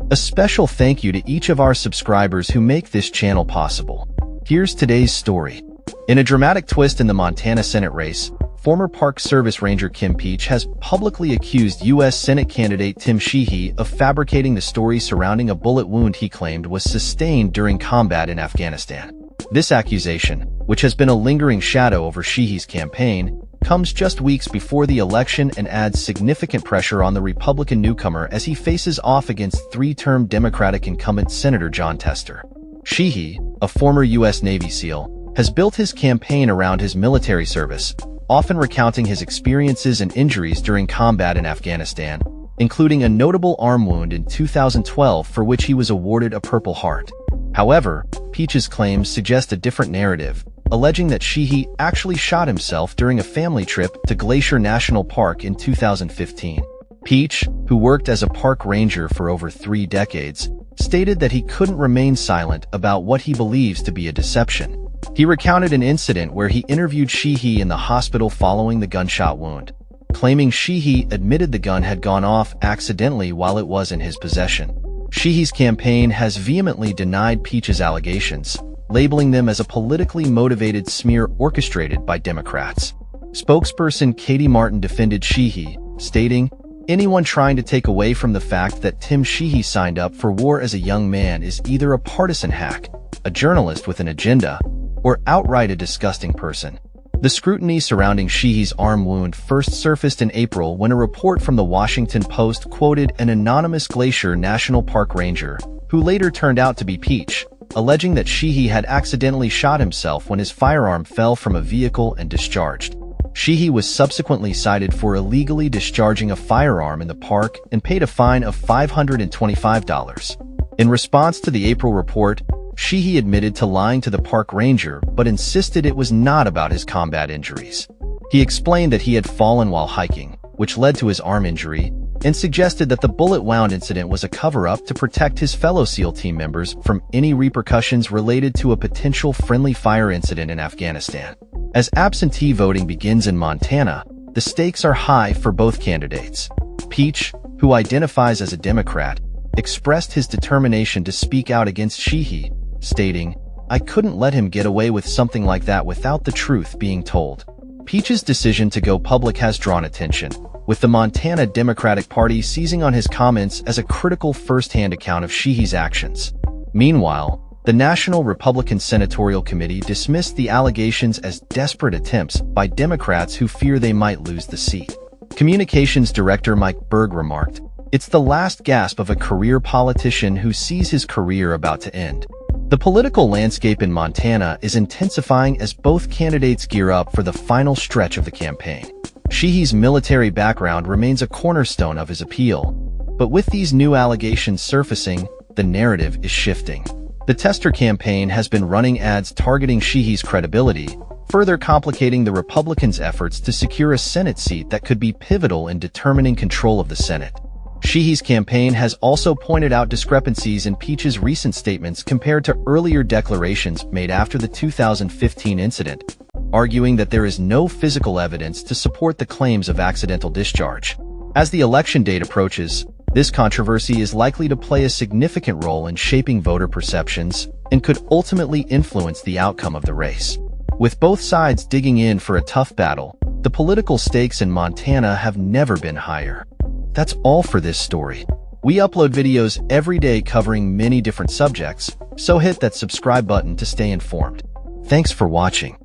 A special thank you to each of our subscribers who make this channel possible. Here's today's story. In a dramatic twist in the Montana Senate race, former Park Service Ranger Kim Peach has publicly accused U.S. Senate candidate Tim Sheehy of fabricating the story surrounding a bullet wound he claimed was sustained during combat in Afghanistan. This accusation, which has been a lingering shadow over Sheehy's campaign, comes just weeks before the election and adds significant pressure on the Republican newcomer as he faces off against three-term Democratic incumbent Senator Jon Tester. Sheehy, a former U.S. Navy SEAL, has built his campaign around his military service, often recounting his experiences and injuries during combat in Afghanistan, including a notable arm wound in 2012 for which he was awarded a Purple Heart. However, Peach's claims suggest a different narrative, alleging that Sheehy actually shot himself during a family trip to Glacier National Park in 2015. Peach, who worked as a park ranger for over 3 decades, stated that he couldn't remain silent about what he believes to be a deception. He recounted an incident where he interviewed Sheehy in the hospital following the gunshot wound, claiming Sheehy admitted the gun had gone off accidentally while it was in his possession. Sheehy's campaign has vehemently denied Peach's allegations, labeling them as a politically motivated smear orchestrated by Democrats. Spokesperson Katie Martin defended Sheehy, stating, "Anyone trying to take away from the fact that Tim Sheehy signed up for war as a young man is either a partisan hack, a journalist with an agenda, or outright a disgusting person." The scrutiny surrounding Sheehy's arm wound first surfaced in April when a report from the Washington Post quoted an anonymous Glacier National Park ranger, who later turned out to be Peach, alleging that Sheehy had accidentally shot himself when his firearm fell from a vehicle and discharged. Sheehy was subsequently cited for illegally discharging a firearm in the park and paid a fine of $525. In response to the April report, Sheehy admitted to lying to the park ranger but insisted it was not about his combat injuries. He explained that he had fallen while hiking, which led to his arm injury, and suggested that the bullet wound incident was a cover-up to protect his fellow SEAL team members from any repercussions related to a potential friendly fire incident in Afghanistan. As absentee voting begins in Montana, the stakes are high for both candidates. Peach, who identifies as a Democrat, expressed his determination to speak out against Sheehy, stating, "I couldn't let him get away with something like that without the truth being told." Peach's decision to go public has drawn attention, with the Montana Democratic Party seizing on his comments as a critical first-hand account of Sheehy's actions. Meanwhile, the National Republican Senatorial Committee dismissed the allegations as desperate attempts by Democrats who fear they might lose the seat. Communications Director Mike Berg remarked, "It's the last gasp of a career politician who sees his career about to end." The political landscape in Montana is intensifying as both candidates gear up for the final stretch of the campaign. Sheehy's military background remains a cornerstone of his appeal, but with these new allegations surfacing, the narrative is shifting. The Tester campaign has been running ads targeting Sheehy's credibility, further complicating the Republicans' efforts to secure a Senate seat that could be pivotal in determining control of the Senate. Sheehy's campaign has also pointed out discrepancies in Peach's recent statements compared to earlier declarations made after the 2015 incident, arguing that there is no physical evidence to support the claims of accidental discharge. As the election date approaches, this controversy is likely to play a significant role in shaping voter perceptions and could ultimately influence the outcome of the race. With both sides digging in for a tough battle, the political stakes in Montana have never been higher. That's all for this story. We upload videos every day covering many different subjects, so hit that subscribe button to stay informed. Thanks for watching.